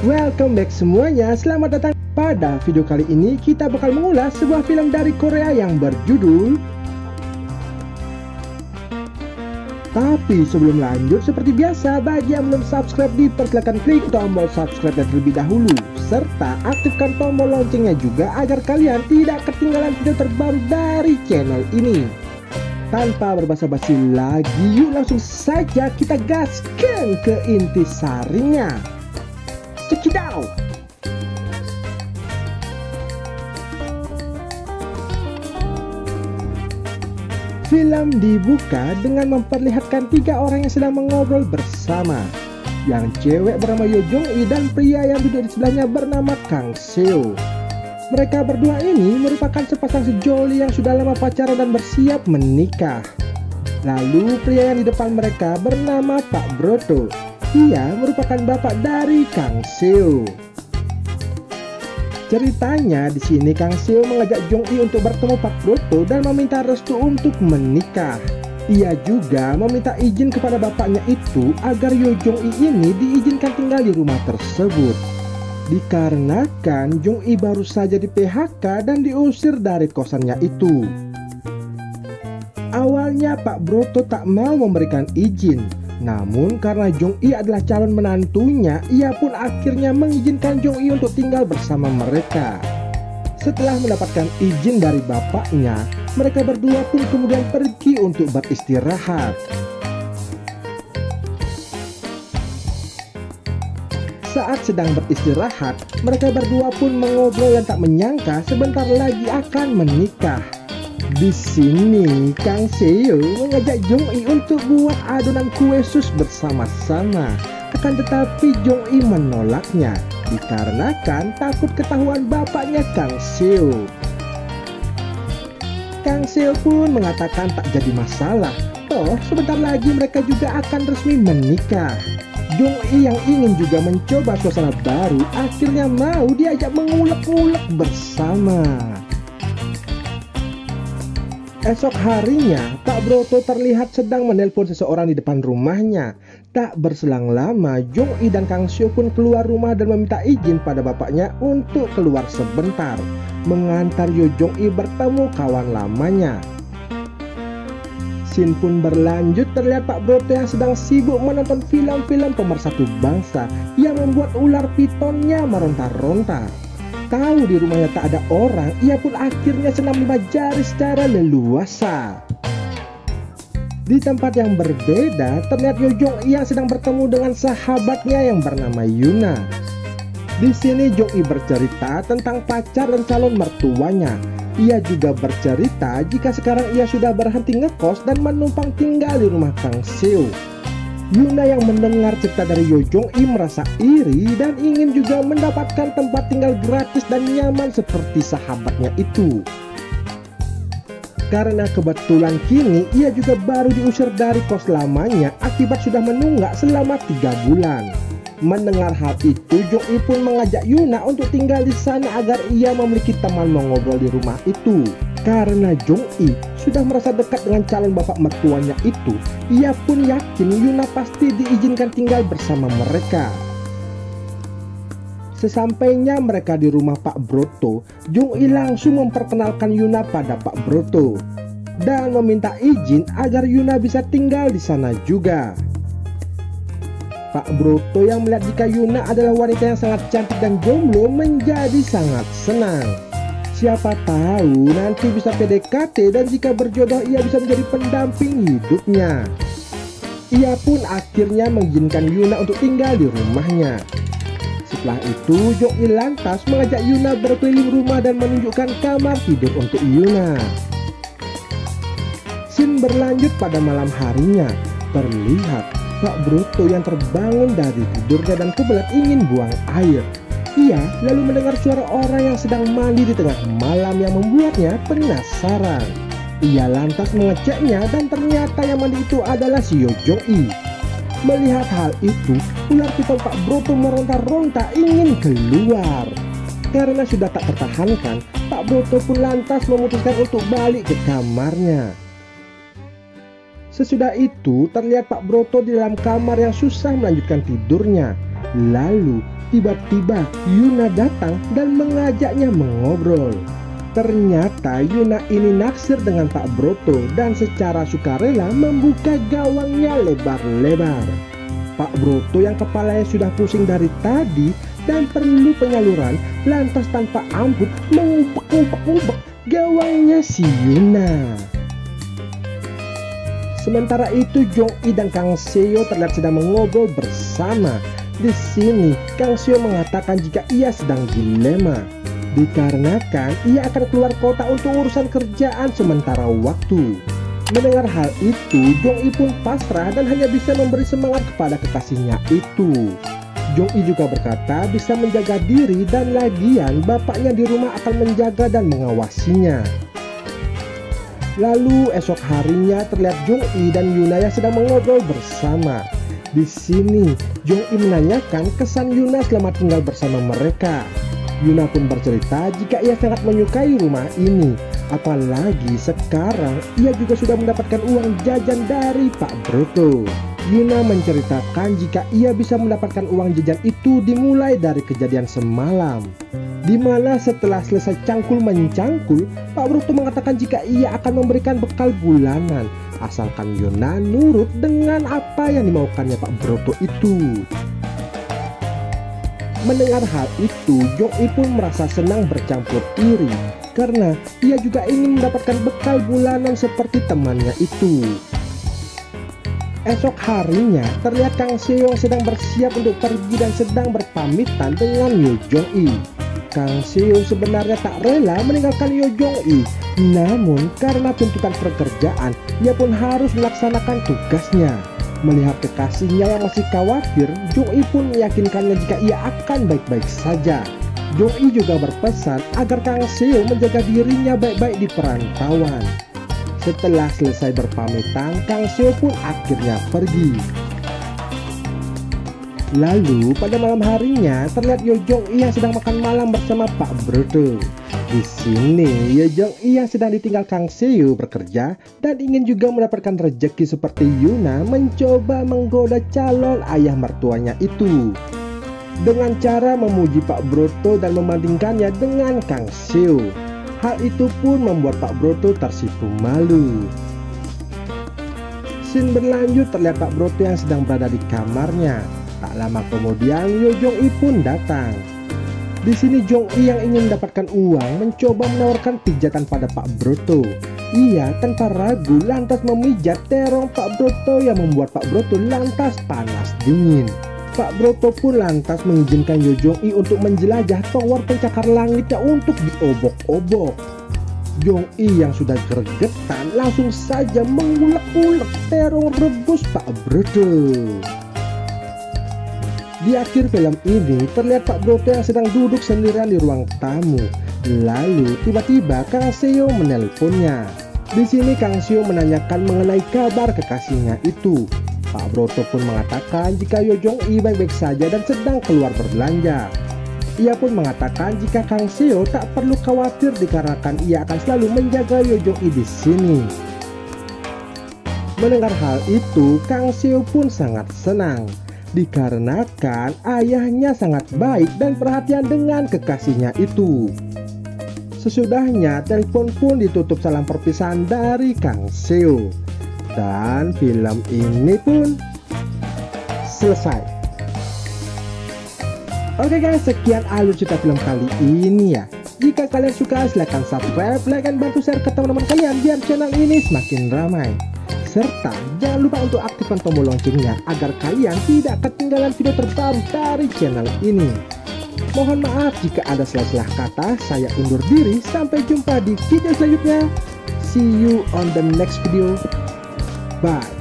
Welcome back semuanya, selamat datang. Pada video kali ini kita bakal mengulas sebuah film dari Korea yang berjudul. Tapi sebelum lanjut, seperti biasa, bagi yang belum subscribe dipersilakan klik tombol subscribe terlebih dahulu, serta aktifkan tombol loncengnya juga agar kalian tidak ketinggalan video terbaru dari channel ini. Tanpa berbasa-basi lagi, yuk langsung saja kita gaskan ke intisarinya. Check it out. Film dibuka dengan memperlihatkan tiga orang yang sedang mengobrol bersama. Yang cewek bernama Yoo Jong-i dan pria yang duduk di sebelahnya bernama Kang Seo. Mereka berdua ini merupakan sepasang sejoli yang sudah lama pacaran dan bersiap menikah. Lalu pria yang di depan mereka bernama Pak Broto. Ia merupakan bapak dari Kang Seo. Ceritanya di sini Kang Seo mengajak Jong-i untuk bertemu Pak Broto dan meminta restu untuk menikah. Ia juga meminta izin kepada bapaknya itu agar Yoo Jong-i ini diizinkan tinggal di rumah tersebut. Dikarenakan Jong-i baru saja di PHK dan diusir dari kosannya itu. Awalnya Pak Broto tak mau memberikan izin. Namun karena Jong-i adalah calon menantunya, ia pun akhirnya mengizinkan Jong-i untuk tinggal bersama mereka. Setelah mendapatkan izin dari bapaknya, mereka berdua pun kemudian pergi untuk beristirahat. Saat sedang beristirahat, mereka berdua pun mengobrol dan tak menyangka sebentar lagi akan menikah. Di sini Kang Seo mengajak Jong-i untuk buat adonan kue sus bersama-sama. Akan tetapi Jong-i menolaknya dikarenakan takut ketahuan bapaknya Kang Seo. Kang Seo pun mengatakan tak jadi masalah, toh sebentar lagi mereka juga akan resmi menikah. Jong-i yang ingin juga mencoba suasana baru akhirnya mau diajak mengulek-ulek bersama. Esok harinya, Pak Broto terlihat sedang menelpon seseorang di depan rumahnya. Tak berselang lama, Jong-i dan Kang Seo pun keluar rumah dan meminta izin pada bapaknya untuk keluar sebentar, mengantar Yoo Jong-i bertemu kawan lamanya. Scene pun berlanjut, terlihat Pak Broto yang sedang sibuk menonton film-film pemersatu bangsa yang membuat ular pitonnya meronta-ronta. Tahu di rumahnya tak ada orang, ia pun akhirnya senam 5 jari secara leluasa. Di tempat yang berbeda, terlihat Yoo Jong-i yang sedang bertemu dengan sahabatnya yang bernama Yuna. Di sini Jong-i bercerita tentang pacar dan calon mertuanya. Ia juga bercerita jika sekarang ia sudah berhenti ngekos dan menumpang tinggal di rumah Kang Seo. Yuna yang mendengar cerita dari Yoo Jong-i merasa iri dan ingin juga mendapatkan tempat tinggal gratis dan nyaman seperti sahabatnya itu. Karena kebetulan kini ia juga baru diusir dari kos lamanya akibat sudah menunggak selama 3 bulan. Mendengar hal itu, Jong-i pun mengajak Yuna untuk tinggal di sana agar ia memiliki teman mengobrol di rumah itu. Karena Jong-i sudah merasa dekat dengan calon bapak mertuanya itu, ia pun yakin Yuna pasti diizinkan tinggal bersama mereka. Sesampainya mereka di rumah Pak Broto, Jong-i langsung memperkenalkan Yuna pada Pak Broto dan meminta izin agar Yuna bisa tinggal di sana juga. Pak Broto yang melihat jika Yuna adalah wanita yang sangat cantik dan jomblo menjadi sangat senang. Siapa tahu nanti bisa PDKT dan jika berjodoh ia bisa menjadi pendamping hidupnya. Ia pun akhirnya mengizinkan Yuna untuk tinggal di rumahnya. Setelah itu Jong-i lantas mengajak Yuna berkeliling rumah dan menunjukkan kamar tidur untuk Yuna. Scene berlanjut pada malam harinya. Terlihat Pak Broto yang terbangun dari tidurnya dan kebelet ingin buang air. Ia lalu mendengar suara orang yang sedang mandi di tengah malam yang membuatnya penasaran. Ia lantas mengeceknya dan ternyata yang mandi itu adalah si Yoo Jong-i. Melihat hal itu, ular piton Pak Broto meronta-ronta ingin keluar. Karena sudah tak tertahankan, Pak Broto pun lantas memutuskan untuk balik ke kamarnya. Sesudah itu terlihat Pak Broto di dalam kamar yang susah melanjutkan tidurnya. Lalu tiba-tiba Yuna datang dan mengajaknya mengobrol. Ternyata Yuna ini naksir dengan Pak Broto dan secara sukarela membuka gawangnya lebar-lebar. Pak Broto yang kepalanya sudah pusing dari tadi dan perlu penyaluran, lantas tanpa ampun mengubek-ubek gawangnya si Yuna. Sementara itu Jong-i dan Kang Seo terlihat sedang mengobrol bersama. Di sini Kang Seo mengatakan jika ia sedang dilema, dikarenakan ia akan keluar kota untuk urusan kerjaan sementara waktu. Mendengar hal itu, Jong-i pun pasrah dan hanya bisa memberi semangat kepada kekasihnya itu. Jong-i juga berkata bisa menjaga diri dan lagian bapaknya di rumah akan menjaga dan mengawasinya. Lalu esok harinya terlihat Jong-i dan Yuna yang sedang mengobrol bersama. Di sini Jong-i menanyakan kesan Yuna selama tinggal bersama mereka. Yuna pun bercerita jika ia sangat menyukai rumah ini, apalagi sekarang ia juga sudah mendapatkan uang jajan dari Pak Broto. Yuna menceritakan jika ia bisa mendapatkan uang jajan itu dimulai dari kejadian semalam, di mana setelah selesai cangkul-mencangkul, Pak Broto mengatakan jika ia akan memberikan bekal bulanan asalkan Yuna nurut dengan apa yang dimaukannya Pak Broto itu. Mendengar hal itu, Jong-i pun merasa senang bercampur iri karena ia juga ingin mendapatkan bekal bulanan seperti temannya itu. Esok harinya terlihat Kang Seo sedang bersiap untuk pergi dan sedang berpamitan dengan Yo Jong-i. Kang Seo sebenarnya tak rela meninggalkan Yo Jong-i, namun karena tuntutan pekerjaan ia pun harus melaksanakan tugasnya. Melihat kekasihnya yang masih khawatir, Jong-i pun meyakinkannya jika ia akan baik-baik saja. Jong-i juga berpesan agar Kang Seo menjaga dirinya baik-baik di perantauan. Setelah selesai berpamitan, Kang Seo pun akhirnya pergi. Lalu pada malam harinya terlihat Yo Jong-i yang sedang makan malam bersama Pak Broto. Di sini Yo Jong-i yang sedang ditinggal Kang Seo bekerja dan ingin juga mendapatkan rezeki seperti Yuna mencoba menggoda calon ayah mertuanya itu dengan cara memuji Pak Broto dan membandingkannya dengan Kang Seo. Hal itu pun membuat Pak Broto tersipu malu. Scene berlanjut terlihat Pak Broto yang sedang berada di kamarnya. Tak lama kemudian Yo Jong-i pun datang. Di sini Jong-i yang ingin mendapatkan uang mencoba menawarkan pijatan pada Pak Broto. Ia tanpa ragu lantas memijat terong Pak Broto yang membuat Pak Broto lantas panas dingin. Pak Broto pun lantas mengizinkan Yo Jong-i untuk menjelajah tower pencakar langitnya untuk diobok-obok. Jong-i yang sudah gregetan langsung saja mengulek-ulek terong rebus Pak Broto. Di akhir film ini terlihat Pak Broto yang sedang duduk sendirian di ruang tamu. Lalu tiba-tiba Kang Seo menelponnya. Di sini Kang Seo menanyakan mengenai kabar kekasihnya itu. Pak Broto pun mengatakan jika Yo Jong-i baik-baik saja dan sedang keluar berbelanja. Ia pun mengatakan jika Kang Seo tak perlu khawatir dikarenakan ia akan selalu menjaga Yo Jong-i di sini. Mendengar hal itu, Kang Seo pun sangat senang dikarenakan ayahnya sangat baik dan perhatian dengan kekasihnya itu. Sesudahnya telepon pun ditutup salam perpisahan dari Kang Seo dan film ini pun selesai. Oke guys, sekian alur cerita film kali ini ya. Jika kalian suka silahkan subscribe, like, dan bantu share ke teman-teman kalian biar channel ini semakin ramai. Serta jangan lupa untuk aktifkan tombol loncengnya agar kalian tidak ketinggalan video terbaru dari channel ini. Mohon maaf jika ada salah-salah kata, saya undur diri. Sampai jumpa di video selanjutnya. See you on the next video. Bye.